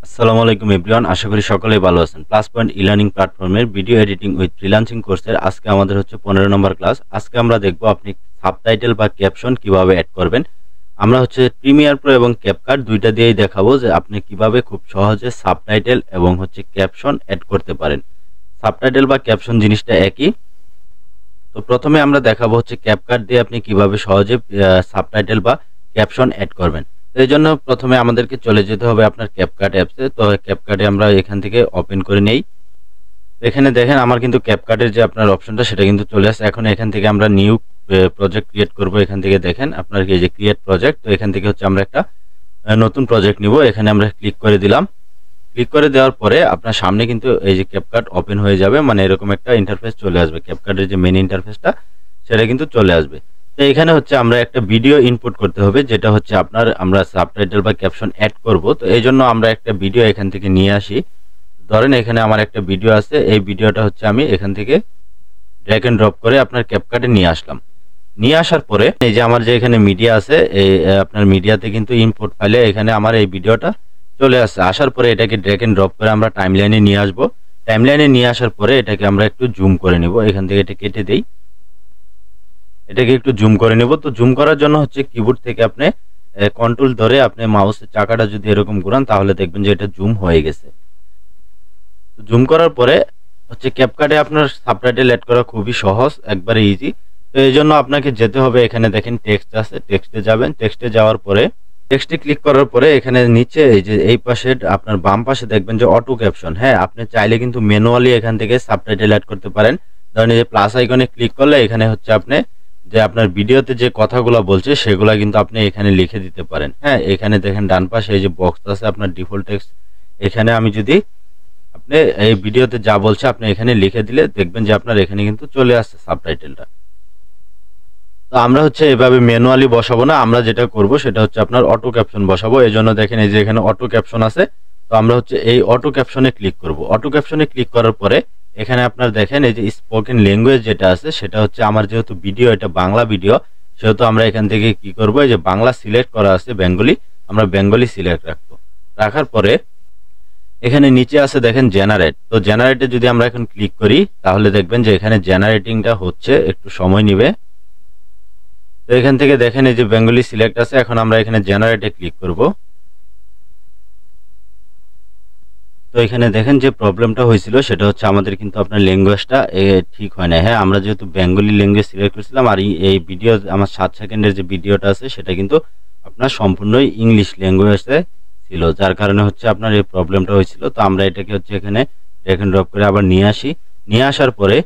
আসসালামু আলাইকুম এভরিওয়ান, আশা করি সকলেই ভালো আছেন। প্লাস পয়েন্ট ই-লার্নিং প্ল্যাটফর্মের ভিডিও এডিটিং উইথ ফ্রিল্যান্সিং কোর্সের আজকে আমাদের হচ্ছে 15 নম্বর ক্লাস। আজকে আমরা দেখব আপনি সাবটাইটেল বা ক্যাপশন কিভাবে অ্যাড করবেন। আমরা হচ্ছে প্রিমিয়ার প্রো এবং ক্যাপকাট দুইটা দিয়েই দেখাবো যে আপনি কিভাবে খুব সহজে সাবটাইটেল এবং হচ্ছে ক্যাপশন অ্যাড করতে পারেন। সাবটাইটেল বা ক্যাপশন জিনিসটা একই। তো প্রথমে আমরা দেখাবো হচ্ছে ক্যাপকাট দিয়ে আপনি কিভাবে সহজে সাবটাইটেল বা ক্যাপশন অ্যাড করবেন। তো এই জন্য প্রথমে আমাদেরকে চলে যেতে হবে আপনার ক্যাপকাট অ্যাপসে। তো ক্যাপকাটে আমরা এখান থেকে ওপেন করে নেই। এখানে দেখেন আমার কিন্তু ক্যাপকাটের যে আপনার অপশনটা সেটা কিন্তু চলে আসছে। এখন এখান থেকে আমরা নিউ প্রজেক্ট ক্রিয়েট করব। এখান থেকে দেখেন আপনার এই যে ক্রিয়েট প্রজেক্ট, তো এখান থেকে হচ্ছে আমরা একটা নতুন প্রজেক্ট নিব। এখানে আমরা ক্লিক করে দিলাম। ক্লিক করে দেওয়ার পরে আপনার সামনে কিন্তু এই যে ক্যাপকাট ওপেন হয়ে যাবে, মানে এরকম একটা ইন্টারফেস চলে আসবে। ক্যাপকাটের যে মেন ইন্টারফেসটা সেটা কিন্তু চলে আসবে। তো এখানে হচ্ছে আমরা একটা ভিডিও ইনপুট করতে হবে, যেটা হচ্ছে আমরা সাবটাইটেল বা ক্যাপশন অ্যাড করব। তো এই জন্য আমরা একটা ভিডিও এখান থেকে নিয়ে আসি। ধরেন এখানে আমার একটা ভিডিও আছে, এই ভিডিওটা হচ্ছে আমি এখান থেকে ড্র্যাগ এন্ড ড্রপ করে আপনার ক্যাপকাটে নিয়ে আসলাম। নিয়ে আসার পরে এই যে আমার যে এখানে মিডিয়া আছে, এই আপনার মিডিয়াতে কিন্তু ইনপুট ফাইলে এখানে আমার এই ভিডিওটা চলে আসছে। আসার পরে এটাকে ড্র্যাগ এন্ড ড্রপ করে আমরা টাইমলাইনে নিয়ে আসব। টাইমলাইনে নিয়ে আসার পরে এটাকে আমরা একটু জুম করে নিব। এখান থেকে এটা কেটে দেই, এটাকে একটু জুম করে নেব। তো জুম করার জন্য হচ্ছে কিবোর্ড থেকে আপনি কন্ট্রোল ধরে আপনি মাউসের চাকাটা যদি এরকম ঘোরান তাহলে দেখবেন যে এটা জুম হয়ে গেছে। তো জুম করার পরে হচ্ছে ক্যাপকাটে আপনার সাবটাইটেল অ্যাড করা খুবই সহজ, একবারে ইজি। তো এই জন্য আপনাকে যেতে হবে, এখানে দেখেন টেক্সট আছে, টেক্সটে যাবেন। টেক্সটে যাওয়ার পরে টেক্সটে ক্লিক করার পরে এখানে নিচে এই যে এই পাশে আপনার বাম পাশে দেখবেন যে অটো ক্যাপশন। হ্যাঁ, আপনি চাইলে কিন্তু ম্যানুয়ালি এখান থেকে সাবটাইটেল অ্যাড করতে পারেন। ধরেন এই যে প্লাস আইকনে ক্লিক করলে এখানে হচ্ছে আপনি যে আপনার ভিডিওতে যে কথাগুলো বলছে সেগুলো কিন্তু আপনি এখানে লিখে দিতে পারেন। হ্যাঁ, এখানে দেখেন ডান পাশে এই যে বক্স আছে আপনার ডিফল্ট টেক্সট, এখানে আমি যদি আপনি এই ভিডিওতে যা বলছে আপনি এখানে লিখে দিলে দেখবেন যে আপনার এখানে কিন্তু চলে আসছে সাবটাইটেলটা। তো আমরা হচ্ছে এভাবে ম্যানুয়ালি বসাবো না, আমরা যেটা করব সেটা হচ্ছে আপনার অটো ক্যাপশন বসাবো। এই জন্য দেখেন এই যে এখানে অটো ক্যাপশন আছে। তো আমরা হচ্ছে এই অটো ক্যাপশনে ক্লিক করব। অটো ক্যাপশনে ক্লিক করার পরে এখানে আপনার দেখেন এই যে স্পোকেন ল্যাঙ্গুয়েজ যেটা আছে সেটা হচ্ছে আমার যেহেতু ভিডিও এটা বাংলা ভিডিও, সেহেতু আমরা এখান থেকে কি করব, এই যে বাংলা সিলেক্ট করা আছে বেঙ্গলি, আমরা বেঙ্গলি সিলেক্ট রাখবো। রাখার পরে এখানে নিচে আছে দেখেন জেনারেট। তো জেনারেটে যদি আমরা এখন ক্লিক করি তাহলে দেখবেন যে এখানে জেনারেটিংটা হচ্ছে, একটু সময় নিবে। তো এখান থেকে দেখেন এই যে বেঙ্গলি সিলেক্ট আছে। এখন আমরা এখানে জেনারেটে ক্লিক করব। তো এখানে দেখেন যে প্রবলেমটা হয়েছিল সেটা হচ্ছে আমাদের কিন্তু আপনার ল্যাঙ্গুয়েজটা ঠিক হয় না। হ্যাঁ, আমরা যেহেতু বেঙ্গলি ল্যাঙ্গুয়েজ সিলেক্ট করেছিলাম আর এই ভিডিও আমার 7 সেকেন্ডের যে ভিডিওটা আছে সেটা কিন্তু আপনার সম্পূর্ণই ইংলিশ ল্যাঙ্গুয়েজে ছিল, যার কারণে হচ্ছে আপনার এই প্রবলেমটা হয়েছিল। তো আমরা এটাকে হচ্ছে এখানে ড্র্যাগ এন্ড ড্রপ করে আবার নিয়ে আসি। নিয়ে আসার পরে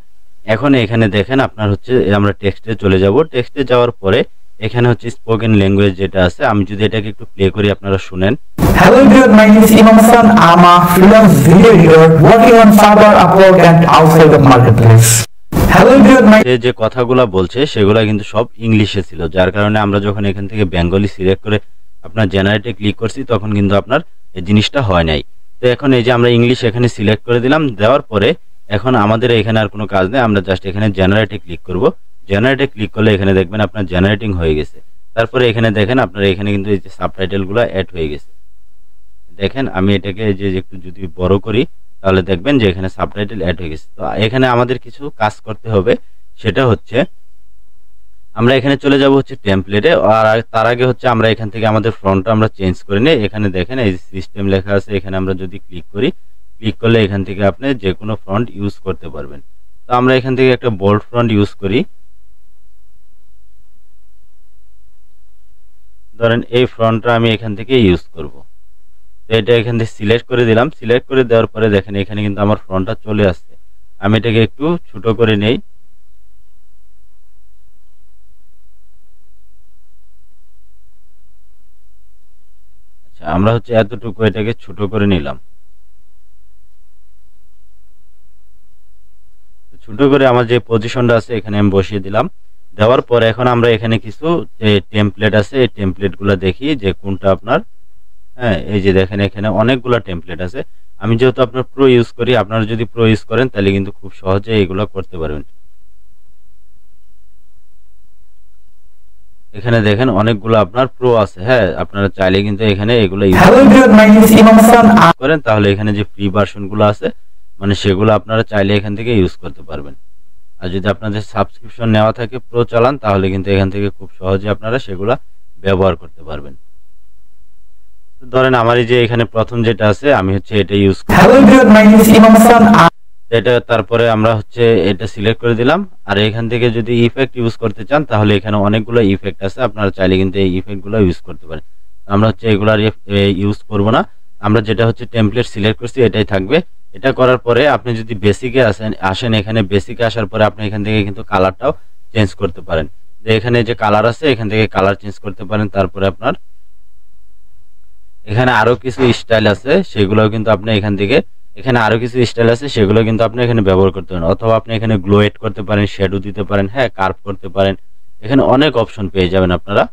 এখন এখানে দেখেন আপনার হচ্ছে আমরা টেক্সটে চলে যাব। টেক্সটে যাওয়ার পরে এখানে হচ্ছে স্পোকেন ল্যাঙ্গুয়েজ যেটা আছে, আমি যদি এটাকে একটু প্লে করি আপনারা শুনেন। Hello everyone, my name is Imam Hassan. I'm a freelance video editor working on Fiverr, Upwork and outside of marketplace. Hello everyone, my যে কথাগুলো বলছে সেগুলো কিন্তু সব ইংলিশে ছিল, যার কারণে আমরা যখন এখান থেকে বেঙ্গলি সিলেক্ট করে আপনার জেনারেটে ক্লিক করছি তখন কিন্তু আপনার এই জিনিসটা হয় নাই। তো এখন এই যে আমরা ইংলিশ এখানে সিলেক্ট করে দিলাম, দেওয়ার পরে এখন আমাদের এখানে আর কোনো কাজ নেই, আমরা জাস্ট এখানে জেনারেটে ক্লিক করব। জেনারেটে ক্লিক করলে এখানে দেখবেন আপনার জেনারেটিং হয়ে গেছে। তারপরে এখানে দেখেন আপনার এখানে কিন্তু এই যে সাবটাইটেলগুলো অ্যাড হয়ে গেছে। দেখেন আমি এটাকে যে একটু যদি বড় করি তাহলে দেখবেন যে এখানে সাবটাইটেল অ্যাড হয়ে গেছে। তো এখানে আমাদের কিছু কাজ করতে হবে, সেটা হচ্ছে আমরা এখানে চলে যাব হচ্ছে টেমপ্লেটে। আর তার আগে হচ্ছে আমরা এখান থেকে আমাদের ফ্রন্টটা আমরা চেঞ্জ করে নিই। এখানে দেখেন এই সিস্টেম লেখা আছে, এখানে আমরা যদি ক্লিক করি, ক্লিক করলে এখান থেকে আপনি যে কোনো ফ্রন্ট ইউজ করতে পারবেন। তো আমরা এখান থেকে একটা বোল্ড ফ্রন্ট ইউজ করি। ধরেন এই ফ্রন্টটা আমি এখান থেকে ইউজ করব। তো এটা এখান থেকে সিলেক্ট করে দিলাম। সিলেক্ট করে দেওয়ার পরে দেখেন এখানে কিন্তু আমার ফ্রন্টটা চলে আসছে। আমি এটাকে একটু ছোট করে নেই। আচ্ছা, আমরা হচ্ছে এতটুকু এটাকে ছোট করে নিলাম। ছোট করে আমার যে পজিশনটা আছে এখানে আমি বসিয়ে দিলাম। দেওয়ার পরে এখন আমরা এখানে কিছু যে টেমপ্লেট আছে এই টেমপ্লেটগুলো দেখি যে কোনটা আপনার। হ্যাঁ, এই যে দেখেন এখানে অনেকগুলো টেমপ্লেট আছে। আমি যেহেতু আপনার প্রো ইউজ করি, আপনারা যদি প্রো ইউজ করেন তাহলে কিন্তু খুব সহজে এগুলো করতে পারবেন। এখানে দেখেন অনেকগুলো আপনার প্রো আছে। হ্যাঁ, আপনারা চাইলে কিন্তু এখানে এগুলো Hello everyone, my name is Imam Hassan. করেন, তাহলে এখানে যে ফ্রি ভার্সনগুলো আছে মানে সেগুলো আপনারা চাইলে এখান থেকে ইউজ করতে পারবেন। আর যদি আপনাদের সাবস্ক্রিপশন নেওয়া থাকে প্রো চালান, তাহলে কিন্তু এখান থেকে খুব সহজে আপনারা সেগুলা ব্যবহার করতে পারবেন। তো ধরেন আমার এই যে এখানে প্রথম যেটা আছে আমি হচ্ছে এটা ইউজ করি। Hello everyone, my name is Imam Hassan. এটা তারপরে আমরা হচ্ছে এটা সিলেক্ট করে দিলাম। আর এখান থেকে যদি ইফেক্ট ইউজ করতে চান তাহলে এখানে অনেকগুলো ইফেক্ট আছে, আপনারা চাইলে কিন্তু এই ইফেক্টগুলো ইউজ করতে পারেন। আমরা হচ্ছে এগুলো ইউজ করব না, আমরা যেটা হচ্ছে টেমপ্লেট সিলেক্ট করছি এটাই থাকবে। এটা করার পরে আপনি যদি বেসিকে আসেন এখানে বেসিকে আসার পরে আপনি এখান থেকে কিন্তু কালারটাও চেঞ্জ করতে পারেন। যে এখানে যে কালার আছে এখান থেকে কালার চেঞ্জ করতে পারেন। তারপরে আপনার এখানে আরো কিছু স্টাইল আছে সেগুলোও কিন্তু আপনি এখান থেকে সেগুলো কিন্তু আপনি এখানে ব্যবহার করতে পারেন। অথবা আপনি এখানে গ্লো এড করতে পারেন, শ্যাডো দিতে পারেন, হ্যাঁ কার্ভ করতে পারেন। এখানে অনেক অপশন পেয়ে যাবেন আপনারা।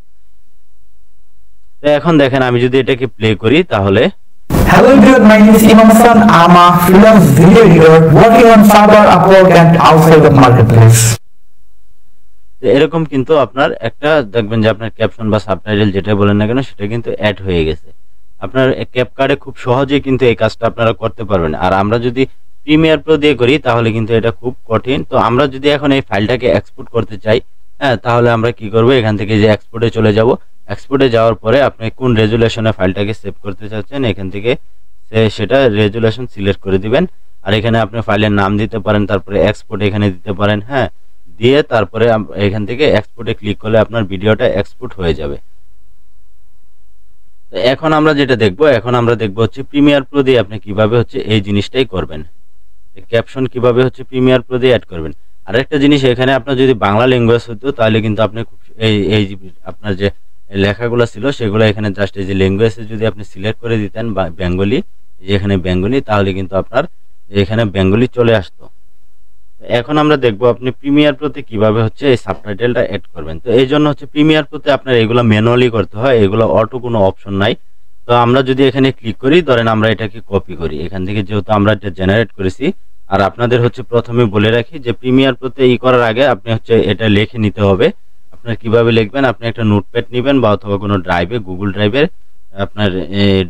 তো এখন দেখেন আমি যদি এটাকে প্লে করি তাহলে Hello everyone, my name is Imam Hassan. I'm a freelance video editor working on Fiverr, Upwork and outside the marketplace. এরকম কিন্তু আপনার একটা দেখবেন যে আপনার ক্যাপশন বা সাবটাইটেল যেটা বলেন না কেন সেটা কিন্তু অ্যাড হয়ে গেছে। আপনার ক্যাপকার্ডে খুব সহজেই কিন্তু এই কাজটা আপনারা করতে পারবেন। আর আমরা যদি প্রিমিয়ার প্রো দিয়ে করি তাহলে কিন্তু এটা খুব কঠিন। তো আমরা যদি এখন এই ফাইলটাকে এক্সপোর্ট করতে চাই, হ্যাঁ তাহলে আমরা কি করব, এখান থেকে যে এক্সপোর্টে চলে যাব। এক্সপোর্টে যাওয়ার পরে আপনি কোন রেজুলেশনে ফাইলটাকে সেভ করতে চাচ্ছেন এখান থেকে সেটা রেজুলেশন সিলেক্ট করে দিবেন। আর এখানে আপনি ফাইলের নাম দিতে পারেন, তারপরে এক্সপোর্ট এখানে দিতে পারেন, হ্যাঁ দিয়ে তারপরে এখান থেকে এক্সপোর্টে ক্লিক করলে আপনার ভিডিওটা এক্সপোর্ট হয়ে যাবে। তো এখন আমরা যেটা দেখব, হচ্ছে প্রিমিয়ার প্রো দিয়ে আপনি কিভাবে হচ্ছে এই জিনিসটাই করবেন, ক্যাপশন কিভাবে হচ্ছে প্রিমিয়ার প্রো দিয়ে অ্যাড করবেন। আর একটা জিনিস, এখানে আপনার যদি বাংলা ল্যাঙ্গুয়েজ হতো তাহলে কিন্তু আপনি এই আপনার যে লেখাগুলো ছিল সেগুলো এখানে জাস্ট এই যে ল্যাঙ্গুয়েজে যদি আপনি সিলেক্ট করে দিতেন বা বেঙ্গলি, যে এখানে বেঙ্গলি, তাহলে কিন্তু আপনার এখানে বেঙ্গলি চলে আসতো। এখন আমরা দেখব আপনি প্রিমিয়ার প্রোতে কিভাবে হচ্ছে এই সাবটাইটেলটা অ্যাড করবেন। তো এই জন্য হচ্ছে প্রিমিয়ার প্রোতে আপনার এগুলো ম্যানুয়ালি করতে হয়, এগুলো অটো কোনো অপশন নাই। তো আমরা যদি এখানে ক্লিক করি, ধরেন আমরা এটাকে কপি করি এখান থেকে, যেহেতু আমরা এটা জেনারেট করেছি। আর আপনাদের হচ্ছে প্রথমে বলে রাখি যে প্রিমিয়ার প্রোতে করার আগে আপনি হচ্ছে এটা লিখে নিতে হবে। আপনার কিভাবে লিখবেন, আপনি একটা নোটপ্যাড নেবেন বা অথবা কোনো ড্রাইভে, গুগল ড্রাইভের আপনার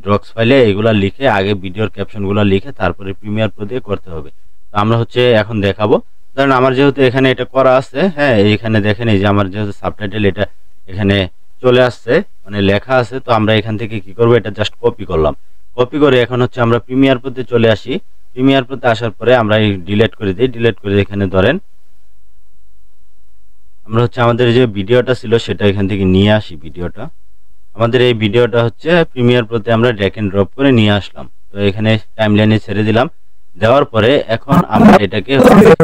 ড্রক্স ফাইলে এগুলা লিখে আগে ভিডিওর ক্যাপশনগুলো লিখে তারপরে প্রিমিয়ার প্রো দিয়ে করতে হবে। তো আমরা হচ্ছে এখন দেখাবো। ধরেন আমার যেহেতু এখানে এটা করা আছে, হ্যাঁ এইখানে দেখেন এই যে আমার যেহেতু সাবটাইটেল এটা এখানে চলে আসছে মানে লেখা আছে, তো আমরা এখান থেকে কি করব, এটা জাস্ট কপি করলাম। কপি করে এখন হচ্ছে আমরা প্রিমিয়ার প্রোতে চলে আসি। প্রিমিয়ার প্রোতে আসার পরে আমরা এই ডিলিট করে দিই। ডিলিট করে এখানে ধরেন আমরা হচ্ছে আমাদের যে ভিডিওটা ছিল সেটা এখান থেকে নিয়ে আসি। আমাদের এই ভিডিওটা হচ্ছে প্রিমিয়ার প্রোতে আমরা ড্র্যাগ এন্ড ড্রপ করে নিয়ে আসলাম। তো এখানে টাইমলাইনে ছেড়ে দিলাম। দেওয়ার পরে এখন আমরা এটাকে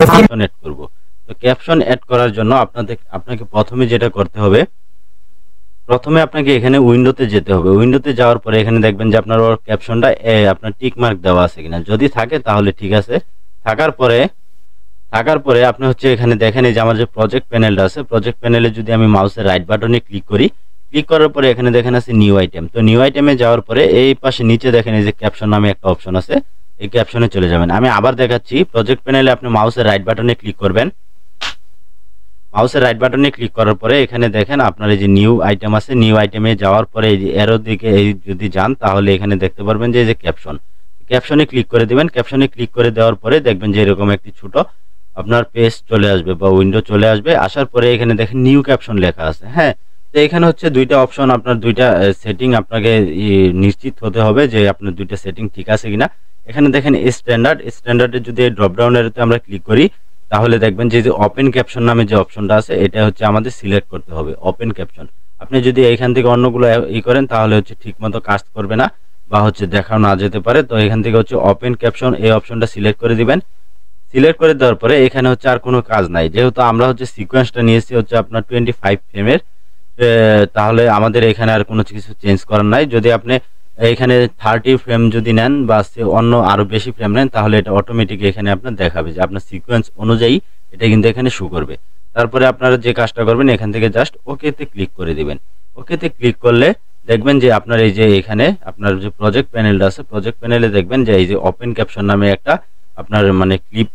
ক্যাপশন এড করব। তো ক্যাপশন এড করার জন্য আপনাকে প্রথমে যেটা করতে হবে, প্রথমে আপনাকে এখানে উইন্ডোতে যেতে হবে। উইন্ডোতে যাওয়ার পরে এখানে দেখবেন যে আপনার ক্যাপশনটা আপনার টিক মার্ক দেওয়া আছে কিনা, যদি থাকে তাহলে ঠিক আছে। থাকার পরে আপনি হচ্ছে এখানে দেখেন এই যে আমার যে প্রজেক্ট প্যানেলটা আছে, প্রজেক্ট প্যানেলে যদি আমি মাউসের রাইট বাটনে ক্লিক করি, ক্লিক করার পরে এখানে দেখেন আছে নিউ আইটেম। তো নিউ আইটেমে যাওয়ার পরে এই পাশে নিচে দেখেন এই যে ক্যাপশন নামে একটা অপশন আছে, এই ক্যাপশনে চলে যাবেন। আমি আবার দেখাচ্ছি, প্রজেক্ট প্যানেলে আপনি মাউসের রাইট বাটনে ক্লিক করবেন। মাউসের রাইট বাটনে ক্লিক করার পরে এখানে দেখেন আপনার এই যে নিউ আইটেম আছে, নিউ আইটেমে যাওয়ার পরে এই যে এরোর দিকে যদি যান তাহলে এখানে দেখতে পারবেন যে এই যে ক্যাপশনে ক্লিক করে দিবেন। ক্যাপশনে ক্লিক করে দেওয়ার পরে দেখবেন যে এরকম একটি ছোট আপনার পেজ চলে আসবে বা উইন্ডো চলে আসবে। আসার পরে এখানে দেখেন নিউ ক্যাপশন লেখা আছে, হ্যাঁ। তো এখানে হচ্ছে দুইটা অপশন, আপনার দুইটা সেটিং আপনাকে নিশ্চিত হতে হবে যে আপনার দুইটা সেটিং ঠিক আছে কিনা। এখানে দেখেন স্ট্যান্ডার্ডে যদি ড্রপ ডাউনেরতে আমরা ক্লিক করি তাহলে দেখবেন যে ওপেন ক্যাপশন নামে যে অপশনটা আছে এটা হচ্ছে আমাদের সিলেক্ট করতে হবে, ওপেন ক্যাপশন। আপনি যদি এইখান থেকে অন্যগুলো করেন তাহলে হচ্ছে ঠিকমতো কাজ করবে না বা হচ্ছে দেখাও না যেতে পারে। তো এখান থেকে হচ্ছে ওপেন ক্যাপশন এই অপশনটা সিলেক্ট করে দিবেন। সিলেক্ট করে দেওয়ার পরে এখানে হচ্ছে আর কোনো কাজ নাই, যেহেতু আমরা হচ্ছে সিকোয়েন্সটা নিয়েছি হচ্ছে আপনার 25 ফ্রেমের, তাহলে আমাদের এখানে আর কোনো কিছু চেঞ্জ করার নাই। যদি আপনি এখানে 30 ফ্রেম যদি নেন বা অন্য আরো বেশি ফ্রেম নেন তাহলে এটা অটোমেটিক এখানে আপনার দেখাবে যে আপনার সিকোয়েন্স অনুযায়ী এটা কিন্তু এখানে শো করবে। তারপরে আপনারা যে কাজটা করবেন এখান থেকে জাস্ট ওকেতে ক্লিক করে দিবেন। ওকেতে ক্লিক করলে দেখবেন যে আপনার এই যে এখানে আপনার যে প্রজেক্ট প্যানেলটা আছে, প্রজেক্ট প্যানেলে দেখবেন যে এই যে ওপেন ক্যাপশন নামে একটা আপনার মানে ক্লিপ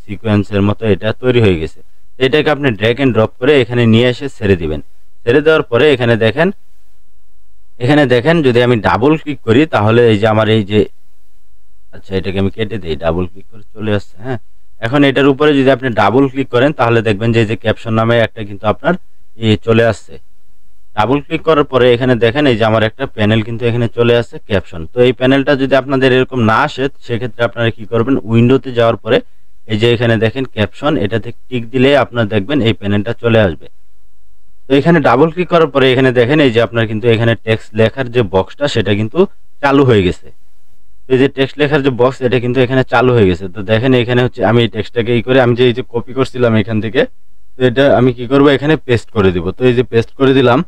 সিকোয়েন্সের মতো এটা তৈরি হয়ে গেছে। এটাকে আপনি ড্র্যাগ এন্ড ড্রপ করে এখানে নিয়ে এসে ছেড়ে দিবেন। ছেড়ে দেওয়ার পরে এখানে দেখেন যদি আমি ডাবল ক্লিক করি তাহলে এই যে আমার এই যে, আচ্ছা এটাকে আমি কেটে দিই, ডাবল ক্লিক করে চলে আসছে। হ্যাঁ, এখন এটার উপরে যদি আপনি ডাবল ক্লিক করেন তাহলে দেখবেন যে ক্যাপশন নামে একটা কিন্তু আপনার চলে আসছে। ডাবল ক্লিক করার পরে এখানে দেখেন এই যে আমার একটা প্যানেল কিন্তু এখানে চলে আসছে ক্যাপশন। তো এই প্যানেলটা যদি আপনাদের এরকম না আসে সেক্ষেত্রে আপনারা কি করবেন, উইন্ডোতে যাওয়ার পরে এই যে এখানে দেখেন ক্যাপশন, এটাতে ক্লিক দিলে আপনারা দেখবেন এই প্যানেলটা চলে আসবে। তো এখানে ডাবল ক্লিক করার পরে এখানে দেখেন এই যে আপনার কিন্তু এখানে টেক্সট লেখার যে বক্সটা সেটা কিন্তু চালু হয়ে গেছে। এই যে টেক্সট লেখার যে বক্স এটা কিন্তু এখানে চালু হয়ে গেছে। তো দেখেন এখানে হচ্ছে আমি এই টেক্সটটাকে এই করে আমি যে এই যে কপি করছিলাম এখান থেকে, তো এটা আমি কি করব, এখানে পেস্ট করে দিব। তো এই যে পেস্ট করে দিলাম।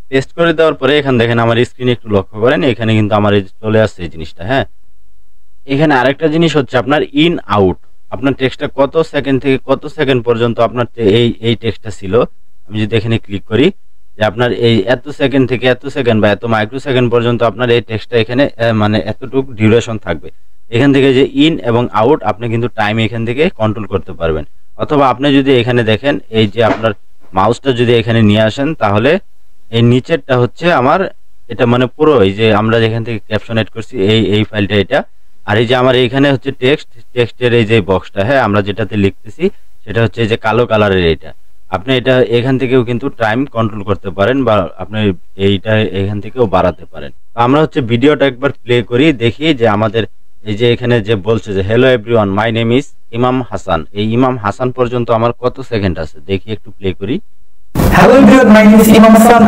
পেস্ট করে দেওয়ার পরে এখানে দেখেন আমার স্ক্রিনে একটু লক্ষ্য করেন, এখানে কিন্তু আমার এই চলে আসছে এই জিনিসটা। হ্যাঁ, এখানে আরেকটা জিনিস হচ্ছে আপনার ইন আউট, আপনার টেক্সটটা কত সেকেন্ড থেকে কত সেকেন্ড পর্যন্ত আপনার এই টেক্সটটা ছিল। আমি যদি এখানে ক্লিক করি যে আপনার এই এত সেকেন্ড থেকে এত সেকেন্ড বা এত মাইক্রো সেকেন্ড পর্যন্ত আপনার এই টেক্সটটা এখানে মানে এতটুকু ডিউরেশন থাকবে। এখান থেকে যে ইন এবং আউট আপনি কিন্তু টাইম এখান থেকে কন্ট্রোল করতে পারবেন। অথবা আপনি যদি এখানে দেখেন এই যে আপনার মাউসটা যদি এখানে নিয়ে আসেন তাহলে এই নিচেরটা হচ্ছে আমার এটা মানে পুরো এই যে আমরা যেখান থেকে ক্যাপশন এড করছি এই ফাইলটা এটা, আর এই যে আমার এখানে হচ্ছে টেক্সটের এই যে বক্সটা, হ্যাঁ আমরা যেটাতে লিখতেছি সেটা হচ্ছে এই যে কালো কালারের এটা। আপনি এটা এখান থেকেও কিন্তু টাইম কন্ট্রোল করতে পারেন বা আপনি এইটা এখান থেকেও বাড়াতে পারেন। তো আমরা হচ্ছে ভিডিওটা একবার প্লে করি, দেখি যে আমাদের এই যে এখানে যে বলছে যে hello everyone my name is ইমাম হাসান, এই ইমাম হাসান পর্যন্ত আমার কত সেকেন্ড আছে দেখি, একটু প্লে করি। Hello everyone, my name is Imam Hassan.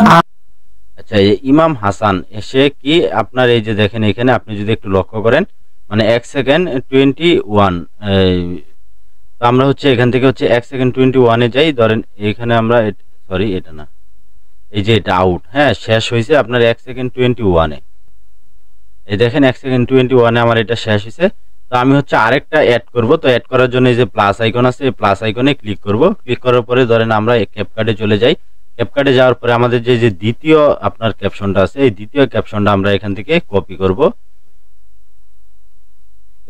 আচ্ছা, এই ইমাম হাসান এসে কি আপনার এই যে দেখেন এখানে আপনি যদি একটু লক্ষ্য করেন মানে 1 সেকেন্ড 21। তো আমরা হচ্ছে এখান থেকে হচ্ছে 1 সেকেন্ড 21-এ যাই। ধরেন এখানে আমরা সরি এটা না, এই যে এটা আউট। হ্যাঁ, শেষ হয়েছে আপনার 1 সেকেন্ড 21-এ। এই দেখেন 1 সেকেন্ড 21-এ আমার এটা শেষ হয়েছে। তো আমি হচ্ছে আরেকটা অ্যাড করব। তো অ্যাড করার জন্য এই যে প্লাস আইকন আছে, এই প্লাস আইকনে ক্লিক করব। ক্লিক করার পরে ধরেন আমরা ক্যাপকাটে চলে যাই। ক্যাপকাটে যাওয়ার পরে আমাদের যে দ্বিতীয় আপনার ক্যাপশনটা আছে এই দ্বিতীয় ক্যাপশনটা আমরা এখান থেকে কপি করব।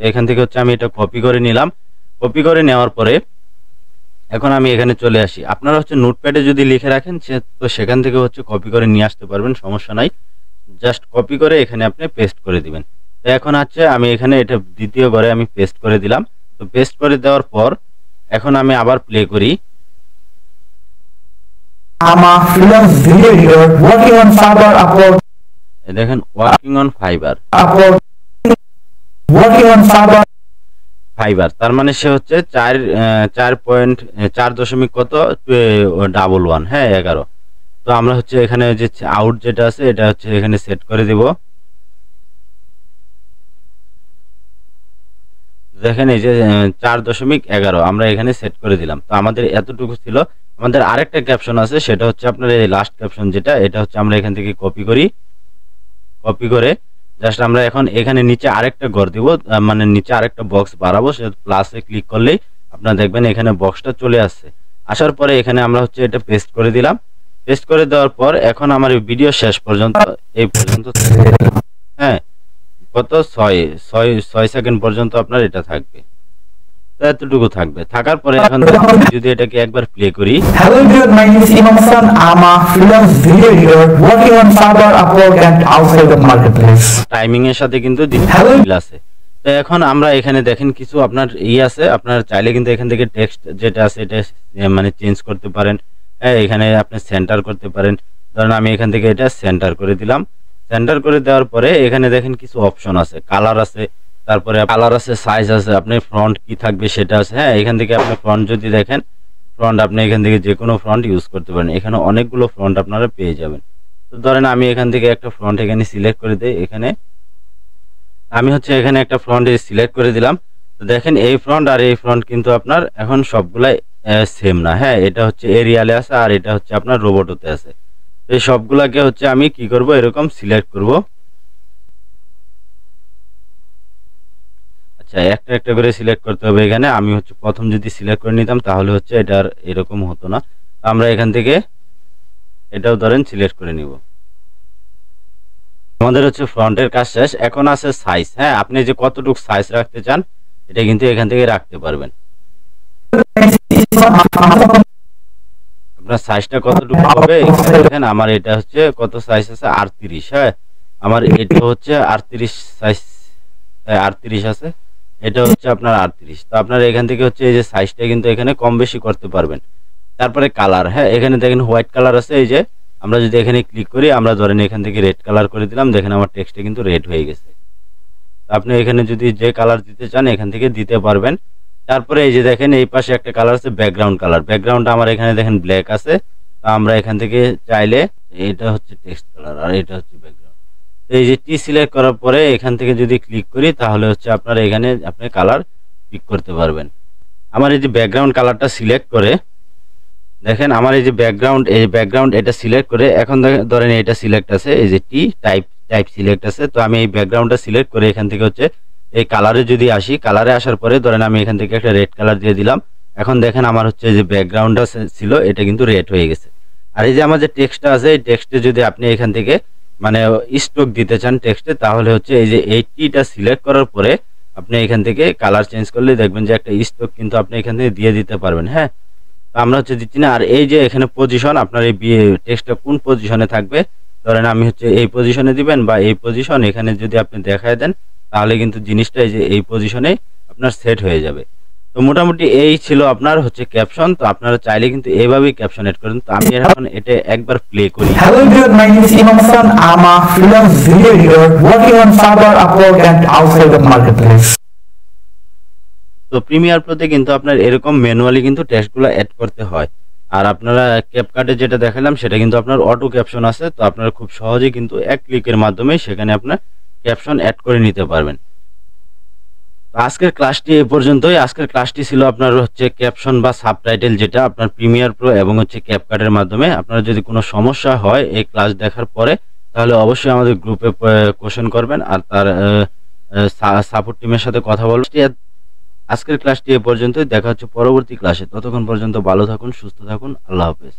এখান থেকে হচ্ছে আমি এটা কপি করে নিলাম। কপি করে নেওয়ার পরে এখন আমি এখানে চলে আসি। আপনারা হচ্ছে নোটপ্যাডে যদি লিখে রাখেন তো সেখান থেকে হচ্ছে কপি করে নিয়ে আসতে পারবেন, সমস্যা নাই। জাস্ট কপি করে এখানে আপনি পেস্ট করে দিবেন। তো এখন হচ্ছে আমি এখানে এটা দ্বিতীয় ঘরে আমি পেস্ট করে দিলাম। তো পেস্ট করে দেওয়ার পর এখন আমি আবার প্লে করি। I'm a freelance video editor working on Fiverr, Upwork. দেখেন ওয়ার্কিং অন ফাইবার, তার মানে সে হচ্ছে 4.4 কত 11, হ্যাঁ 11। তো আমরা হচ্ছে এখানে যে আউট যেটা আছে এটা হচ্ছে এখানে সেট করে দিব। দেখেন এই যে 4.11 আমরা এখানে সেট করে দিলাম। তো আমাদের এতটুকু ছিল। আমাদের আরেকটা ক্যাপশন আছে, সেটা হচ্ছে আপনার এই লাস্ট ক্যাপশন যেটা, এটা হচ্ছে আমরা এখান থেকে কপি করি। কপি করে জাস্ট আমরা এখন এখানে নিচে আরেকটা ঘর দিব, মানে নিচে আরেকটা বক্স বাড়াবো। সে প্লাসে ক্লিক করলেই আপনারা দেখবেন এখানে বক্সটা চলে আসছে। আসার পরে এখানে আমরা হচ্ছে এটা পেস্ট করে দিলাম। পেস্ট করে দেওয়ার পর এখন আমার ভিডিও শেষ পর্যন্ত এই পর্যন্ত, হ্যাঁ কত 6 সেকেন্ড পর্যন্ত আপনার এটা থাকবে। তো এতটুকু থাকবে। থাকার পরে এখন যদি এটাকে একবার প্লে করি। Hello everyone, my name is Imam Hassan. I'm a freelance video editor working on Fiverr, Upwork and outside the marketplace. Timing এর সাথে কিন্তু মিল আছে। তো এখন আমরা এখানে দেখেন কিছু আপনার আছে, আপনার চাইলে কিন্তু এখান থেকে টেক্সট যেটা আছে এটা মানে চেঞ্জ করতে পারেন। হ্যাঁ, এখানে আপনি সেন্টার করতে পারেন। ধরেন আমি এখান থেকে এটা সেন্টার করে দিলাম। সেন্টার করে দেওয়ার পরে এখানে দেখেন কিছু অপশন আছে, কালার আছে, তারপরে কালার আছে, সাইজ আছে, আপনি ফ্রন্ট কি থাকবে সেটা আছে। হ্যাঁ, এখান থেকে আপনি ফ্রন্ট যদি দেখেন, ফ্রন্ট আপনি এখান থেকে যে কোনো ফ্রন্ট ইউজ করতে পারেন। এখানে অনেকগুলো ফ্রন্ট আপনারা পেয়ে যাবেন। তো ধরেন আমি এখান থেকে একটা ফ্রন্ট এখানে সিলেক্ট করে দিই। এখানে আমি হচ্ছে এখানে একটা ফ্রন্ট সিলেক্ট করে দিলাম। তো দেখেন এই ফ্রন্ট আর এই ফ্রন্ট কিন্তু আপনার এখন সবগুলাই সেম না। হ্যাঁ, এটা হচ্ছে এরিয়ালে আছে আর এটা হচ্ছে আপনার রোবটতে আছে। তো এই সবগুলাকে হচ্ছে আমি কি করব, এরকম সিলেক্ট করব। আচ্ছা, একটা একটা করে সিলেক্ট করতে হবে। এখানে আমি হচ্ছে প্রথম যদি সিলেক্ট করে নিতাম তাহলে হচ্ছে এটা আর এরকম হতো না। আমরা এখান থেকে এটাও ধরেন সিলেক্ট করে নিব। আমাদের হচ্ছে ফ্রন্টের কাজ শেষ। এখন আছে সাইজ। হ্যাঁ, আপনি যে কতটুকু সাইজ রাখতে চান এটা কিন্তু এখান থেকে রাখতে পারবেন। আপনার সাইজটা কতটুকু হবে এখানে দেখেন আমার এটা হচ্ছে কত সাইজ আছে 38। হ্যাঁ, আমার এটা হচ্ছে 38 সাইজ, 38 আছে, এটা হচ্ছে আপনার 38। তো আপনার এখান থেকে হচ্ছে এই যে সাইজটা কিন্তু এখানে কম বেশি করতে পারবেন। তারপরে কালার, হ্যাঁ এখানে দেখেন হোয়াইট কালার আছে, এই যে আমরা যদি এখানে ক্লিক করি, আমরা ধরেন এখান থেকে রেড কালার করে দিলাম, দেখেন আমার টেক্সটে কিন্তু রেড হয়ে গেছে। আপনি এখানে যদি যে কালার দিতে চান এখান থেকে দিতে পারবেন। তারপরে এই যে দেখেন এই পাশে একটা কালার আছে ব্যাকগ্রাউন্ড কালার, ব্যাকগ্রাউন্ডটা আমার এখানে দেখেন ব্ল্যাক আছে। তো আমরা এখান থেকে চাইলে এটা হচ্ছে টেক্সট কালার আর এটা হচ্ছে ব্যাকগ্রাউন্ড। তো এই যে টি সিলেক্ট করার পরে এখান থেকে যদি ক্লিক করি তাহলে হচ্ছে আপনার এখানে আপনি কালার পিক করতে পারবেন। আমার এই যে ব্যাকগ্রাউন্ড কালারটা সিলেক্ট করে দেখেন আমার এই যে ব্যাকগ্রাউন্ড এটা সিলেক্ট করে এখন ধরেন এটা সিলেক্ট আছে, এই যে টি টাইপ সিলেক্ট আছে। তো আমি এই ব্যাকগ্রাউন্ডটা সিলেক্ট করে এখান থেকে হচ্ছে এই কালারে যদি আসি, কালারে আসার পরে ধরেন আমি এখান থেকে একটা রেড কালার দিয়ে দিলাম। এখন দেখেন আমার হচ্ছে যে ব্যাকগ্রাউন্ডটা ছিল এটা কিন্তু রেড হয়ে গেছে। আর এই যে আমার যে টেক্সটটা আছে এই টেক্সটে যদি আপনি এখান থেকে মানে স্ট্রোক দিতে চান টেক্সটে, তাহলে হচ্ছে এই যে এই টিটা সিলেক্ট করার পরে আপনি এখান থেকে কালার চেঞ্জ করলে দেখবেন যে একটা স্ট্রোক কিন্তু আপনি এখান থেকে দিয়ে দিতে পারবেন। হ্যাঁ, তো আমরা হচ্ছে দিচ্ছি না। আর এই যে এখানে পজিশন, আপনার এই টেক্সটটা কোন পজিশনে থাকবে, ধরেন আমি হচ্ছে এই পজিশনে দিবেন বা এই পজিশন, এখানে যদি আপনি দেখায় দেন তাহলে কিন্তু জিনিসটা এই যে এই পজিশনে আপনার সেট হয়ে যাবে। তো মোটামুটি এই ছিল আপনার হচ্ছে ক্যাপশন। তো আপনারা চাইলে কিন্তু এইভাবেই ক্যাপশন এড করেন। তো আমি এখন এটা একবার প্লে করি। Hello everyone, my name is Imam Hassan. I'm a freelance video editor working on Fiverr, Upwork and outside the marketplace. তো প্রিমিয়ার প্রোতে কিন্তু আপনার এরকম ম্যানুয়ালি কিন্তু টেক্সটগুলো অ্যাড করতে হয়। আর আপনারা ক্যাপকাটে যেটা দেখালাম সেটা কিন্তু আপনার অটো ক্যাপশন আছে। তো আপনারা খুব সহজেই কিন্তু এক ক্লিকের মাধ্যমে সেখানে আপনার ক্যাপশন অ্যাড করে নিতে পারবেন। তো আজকের ক্লাসটি এই পর্যন্তই। আজকের ক্লাসটি ছিল আপনার হচ্ছে ক্যাপশন বা সাবটাইটেল, যেটা আপনার প্রিমিয়ার প্রো এবং হচ্ছে ক্যাপকাটের মাধ্যমে। আপনার যদি কোনো সমস্যা হয় এই ক্লাস দেখার পরে তাহলে অবশ্যই আমাদের গ্রুপে কোশ্চেন করবেন আর তার সাপোর্ট টিমের সাথে কথা বলবেন। আজকের ক্লাসটি এ পর্যন্তই, দেখা হচ্ছে পরবর্তী ক্লাসে। ততক্ষণ পর্যন্ত ভালো থাকুন, সুস্থ থাকুন, আল্লাহ হাফেজ।